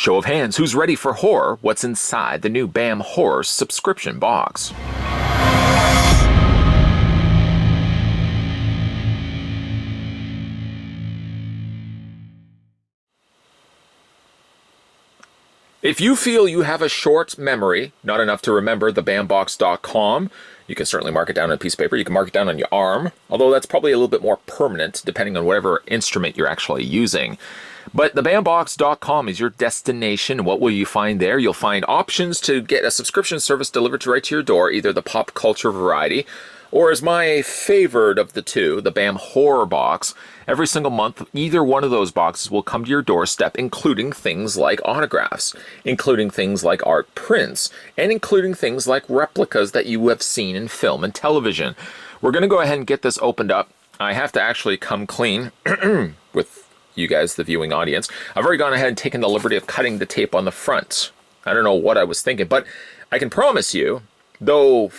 Show of hands, who's ready for horror? What's inside the new BAM Horror subscription box? If you feel you have a short memory, not enough to remember the BAMbox.com, you can certainly mark it down on a piece of paper. You can mark it down on your arm, although that's probably a little bit more permanent depending on whatever instrument you're actually using. But the BAMbox.com is your destination. What will you find there? You'll find options to get a subscription service delivered right to your door, either the pop culture variety, or as my favorite of the two, the BAM Horror Box. Every single month, either one of those boxes will come to your doorstep, including things like autographs, including things like art prints, and including things like replicas that you have seen in film and television. We're going to go ahead and get this opened up. I have to actually come clean with you guys, the viewing audience. I've already gone ahead and taken the liberty of cutting the tape on the front. I don't know what I was thinking, but I can promise you, though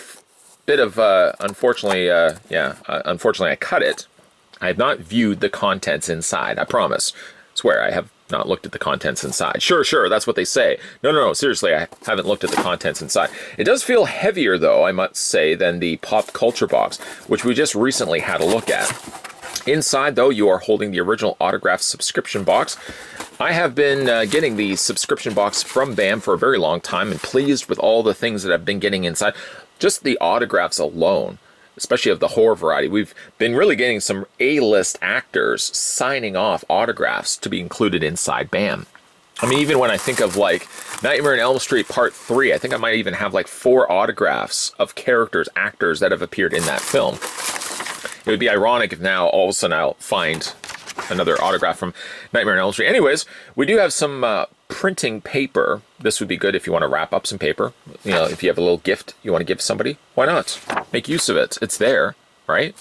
bit of, unfortunately I cut it. I have not viewed the contents inside. I promise. Swear, I have not looked at the contents inside. Sure, that's what they say. No, seriously, I haven't looked at the contents inside. It does feel heavier, though, I must say, than the pop culture box, which we just recently had a look at. Inside, though, you are holding the original autograph subscription box. I have been getting the subscription box from BAM for a very long time and pleased with all the things that I've been getting inside. Just the autographs alone, especially of the horror variety. We've been really getting some A-list actors signing off autographs to be included inside BAM. I mean, even when I think of like Nightmare on Elm Street Part 3, I think I might even have like 4 autographs of characters, actors that have appeared in that film. It would be ironic if now all of a sudden I'll find another autograph from Nightmare on Elm Street. Anyways, we do have some printing paper. This would be good if you want to wrap up some paper. You know, if you have a little gift you want to give somebody, why not? Make use of it. It's there, right?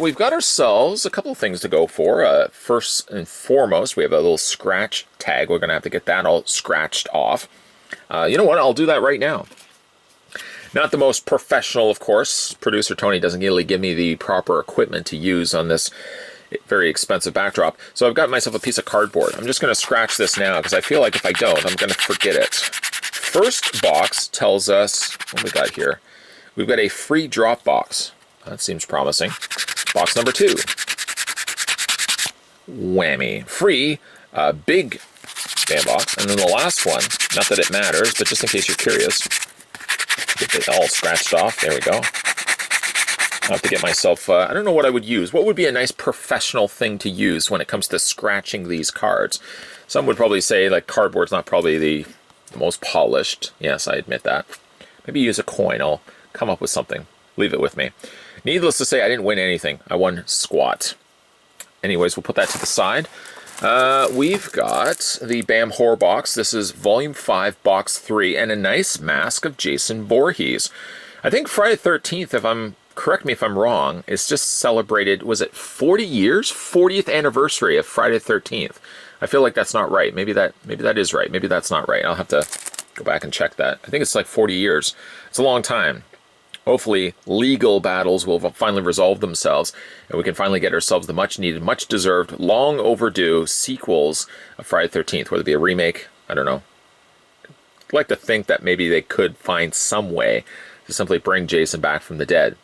We've got ourselves a couple of things to go for. First and foremost, we have a little scratch tag. We're going to have to get that all scratched off. You know what? I'll do that right now. Not the most professional, of course. Producer Tony doesn't really give me the proper equipment to use on this very expensive backdrop. So I've got myself a piece of cardboard. I'm just going to scratch this now because I feel like if I don't, I'm going to forget it. First box tells us, what do we got here? We've got a free drop box. That seems promising. Box number 2. Whammy. Free, big BAM box. And then the last one, not that it matters, but just in case you're curious, get it all scratched off. There we go. I'll have to get myself, I don't know what I would use. What would be a nice professional thing to use when it comes to scratching these cards? Some would probably say like cardboard's not probably the most polished. Yes, I admit that. Maybe use a coin. I'll come up with something. Leave it with me. Needless to say, I didn't win anything. I won squat. Anyways, we'll put that to the side. We've got the BAM Horror Box. This is Volume 5, Box 3, and a nice mask of Jason Voorhees. I think Friday the 13th, correct me if I'm wrong, it's just celebrated, was it 40 years? 40th anniversary of Friday the 13th. I feel like that's not right. Maybe that is right. Maybe that's not right. I'll have to go back and check that. I think it's like 40 years. It's a long time. Hopefully, legal battles will finally resolve themselves, and we can finally get ourselves the much-needed, much-deserved, long-overdue sequels of Friday the 13th, whether it be a remake, I don't know. I'd like to think that maybe they could find some way to simply bring Jason back from the dead,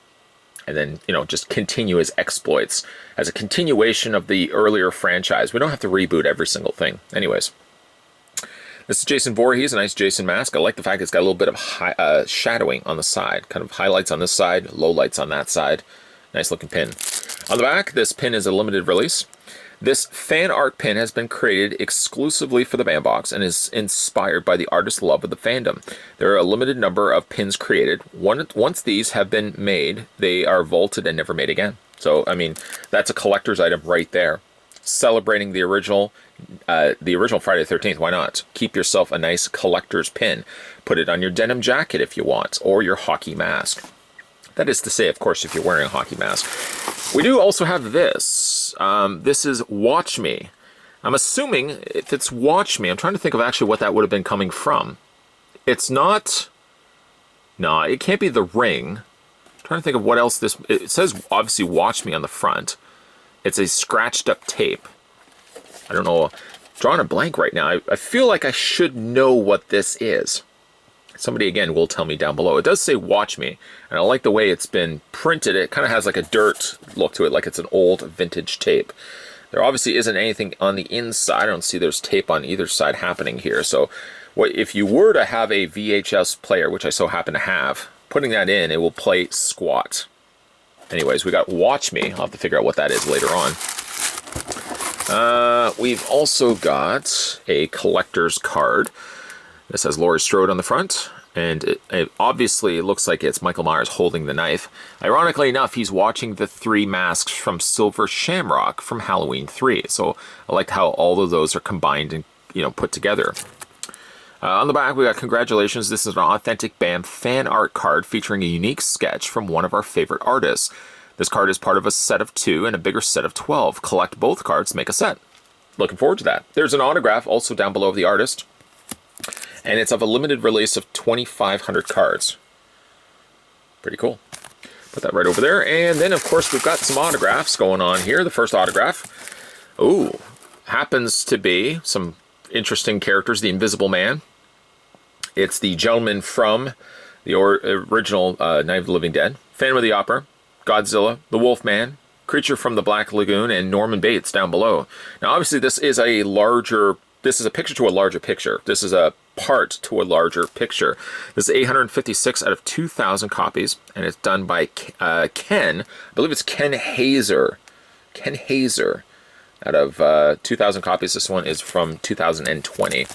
and then, you know, just continue his exploits as a continuation of the earlier franchise. We don't have to reboot every single thing. Anyways. This is Jason Voorhees, a nice Jason mask. I like the fact it's got a little bit of shadowing on the side. Kind of highlights on this side, low lights on that side. Nice looking pin. On the back, this pin is a limited release. This fan art pin has been created exclusively for the BAM box and is inspired by the artist's love of the fandom. There are a limited number of pins created. Once these have been made, they are vaulted and never made again. So, I mean, that's a collector's item right there. Celebrating the original Friday the 13th, why not? Keep yourself a nice collector's pin. Put it on your denim jacket if you want, or your hockey mask. That is to say, of course, if you're wearing a hockey mask. We do also have this. This is Watch Me. I'm assuming if it's Watch Me, I'm trying to think of actually what that would have been coming from. It's not... No, it can't be The Ring. I'm trying to think of what else this... It says, obviously, Watch Me on the front. It's a scratched up tape. I don't know drawing a blank right now. I feel like I should know what this is. Somebody, again, will tell me down below. It does say watch me, and I like the way it's been printed. It kind of has like a dirt look to it, like it's an old vintage tape. There obviously isn't anything on the inside. I don't see there's tape on either side happening here. So if you were to have a VHS player, which I so happen to have, putting that in, it will play squat. Anyways, we got watch me. I'll have to figure out what that is later on. We've also got a collector's card. This has Laurie Strode on the front, and it obviously looks like it's Michael Myers holding the knife. Ironically enough, he's watching the 3 masks from Silver Shamrock from Halloween 3. So I like how all of those are combined and put together. On the back, we got congratulations. This is an authentic BAM fan art card featuring a unique sketch from one of our favorite artists. This card is part of a set of 2 and a bigger set of 12. Collect both cards to make a set. Looking forward to that. There's an autograph also down below of the artist. And it's of a limited release of 2,500 cards. Pretty cool. Put that right over there. And then, of course, we've got some autographs going on here. The first autograph, happens to be some interesting characters. The Invisible Man. It's the gentleman from the original Night of the Living Dead. Phantom of the Opera, Godzilla, the Wolfman, Creature from the Black Lagoon, and Norman Bates down below. Now, obviously, this is a picture to a larger picture. This is a part to a larger picture. This is 856 out of 2,000 copies, and it's done by Ken. I believe it's Ken Hazer. Ken Hazer. Out of 2,000 copies, this one is from 2020.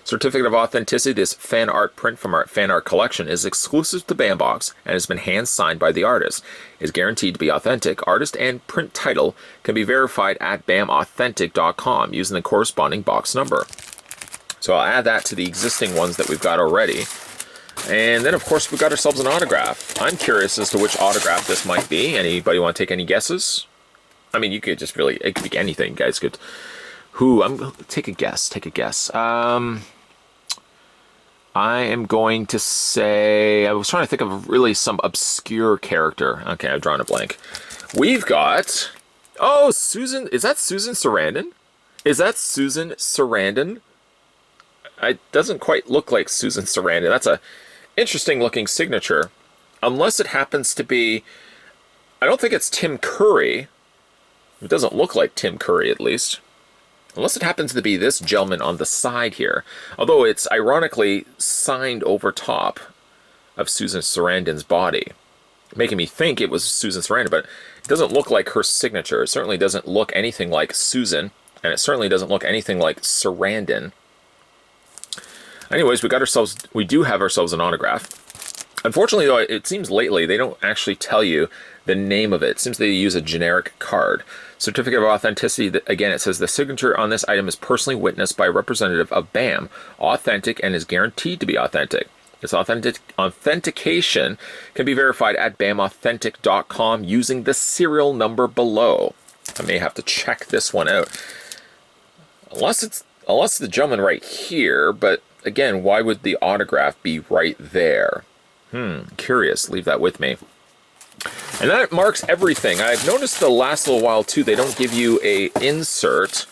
Certificate of authenticity. This fan art print from our fan art collection is exclusive to Bambox and has been hand signed by the artist. Is guaranteed to be authentic. Artist and print title can be verified at BAMAuthentic.com using the corresponding box number. So I'll add that to the existing ones that we've got already. And then, of course, we've got ourselves an autograph. I'm curious as to which autograph this might be. Anybody want to take any guesses? I mean, you could just it could be anything, you guys could. Take a guess. I am going to say, I was trying to think of really some obscure character. Okay, I've drawn a blank. We've got, Susan, is that Susan Sarandon? It doesn't quite look like Susan Sarandon. That's a interesting looking signature. Unless it happens to be, I don't think it's Tim Curry. It doesn't look like Tim Curry, at least. Unless it happens to be this gentleman on the side here. Although it's ironically signed over top of Susan Sarandon's body. Making me think it was Susan Sarandon, but it doesn't look like her signature. It certainly doesn't look anything like Susan, and it certainly doesn't look anything like Sarandon. Anyways, we do have ourselves an autograph. Unfortunately, though, it seems lately they don't actually tell you the name of it. It seems they use a generic card. Certificate of authenticity, again, it says the signature on this item is personally witnessed by a representative of BAM, authentic, and is guaranteed to be authentic. This authentication can be verified at BAMAuthentic.com using the serial number below. I may have to check this one out. Unless the gentleman right here, but again, why would the autograph be right there? Curious. Leave that with me. And that marks everything. I've noticed the last little while too, they don't give you a insert.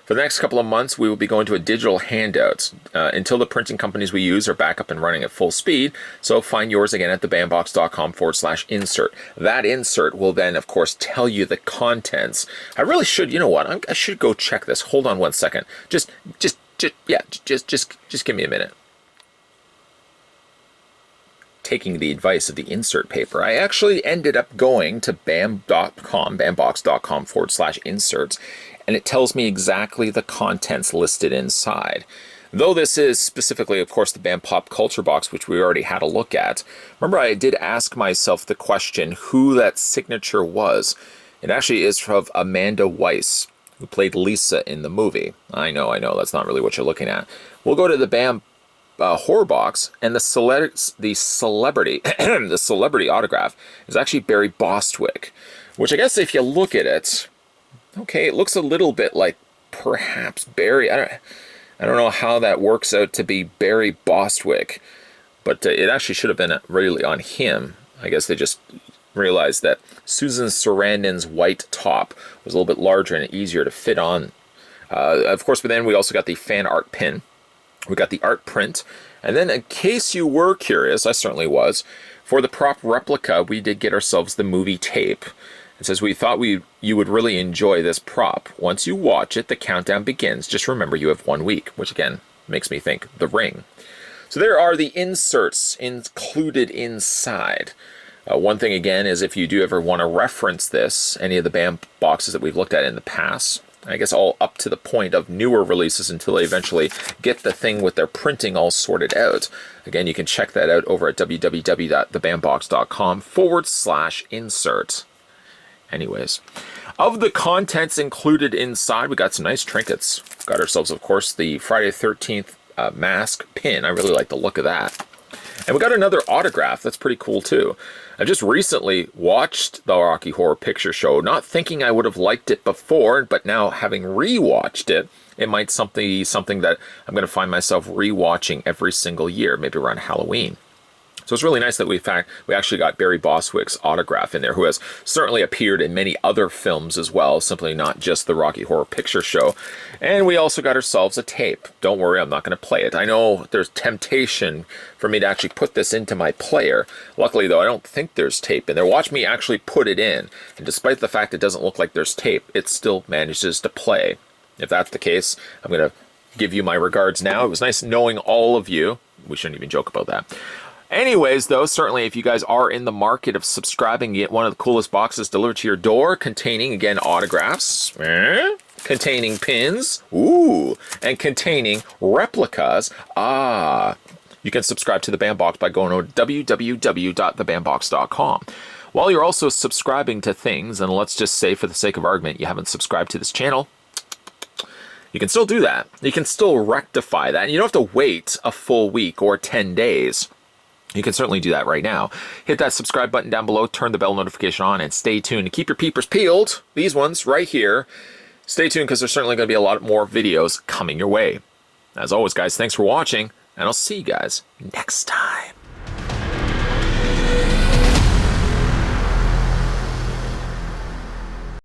For the next couple of months, we will be going to a digital handout until the printing companies we use are back up and running at full speed. So find yours again at thebambox.com/insert. That insert will then, of course, tell you the contents. I really should, you know what? I should go check this. Hold on one second. Just give me a minute. Taking the advice of the insert paper, I actually ended up going to bambox.com/inserts, and it tells me exactly the contents listed inside. Though this is specifically, of course, the BAM Pop Culture box, which we already had a look at. Remember, I did ask myself the question who that signature was. It actually is from Amanda Weiss, who played Lisa in the movie. I know, that's not really what you're looking at. We'll go to the BAM horror box, and the celebrity the celebrity autograph is actually Barry Bostwick, which I guess if you look at it, okay, it looks a little bit like perhaps Barry. I don't know how that works out to be Barry Bostwick, but it actually should have been really on him. I guess they just realized that Susan Sarandon's white top was a little bit larger and easier to fit on Of course, but then we also got the fan art pin. We got the art print. And then in case you were curious, I certainly was, for the prop replica, we did get ourselves the movie tape. It says, we thought you would really enjoy this prop. Once you watch it, the countdown begins. Just remember you have 1 week, which again makes me think The Ring. So there are the inserts included inside. One thing again is if you do ever want to reference this, any of the BAM boxes that we've looked at in the past, I guess all up to the point of newer releases until they eventually get the thing with their printing all sorted out. Again, you can check that out over at www.thebambox.com/insert. Anyways, of the contents included inside, we got some nice trinkets. Got ourselves, of course, the Friday the 13th mask pin. I really like the look of that. And we got another autograph. That's pretty cool, too. I just recently watched the Rocky Horror Picture Show, not thinking I would have liked it before, but now having rewatched it, it might be something that I'm going to find myself rewatching every single year, maybe around Halloween. So it's really nice that we actually got Barry Bostwick's autograph in there, who has certainly appeared in many other films as well, simply not just the Rocky Horror Picture Show. And we also got ourselves a tape. Don't worry, I'm not going to play it. I know there's temptation for me to actually put this into my player. Luckily, though, I don't think there's tape in there. Watch me actually put it in. And despite the fact it doesn't look like there's tape, it still manages to play. If that's the case, I'm going to give you my regards now. It was nice knowing all of you. We shouldn't even joke about that. Anyways, though, certainly if you guys are in the market of subscribing, you get one of the coolest boxes delivered to your door containing, again, autographs, containing pins, and containing replicas. You can subscribe to the BAM Box by going to www.thebambox.com. While you're also subscribing to things, and let's just say for the sake of argument, you haven't subscribed to this channel, you can still do that. You can still rectify that. And you don't have to wait a full week or 10 days. You can certainly do that right now. Hit that subscribe button down below, turn the bell notification on, and stay tuned. And keep your peepers peeled. These ones right here. Stay tuned because there's certainly going to be a lot more videos coming your way. As always, guys, thanks for watching, and I'll see you guys next time.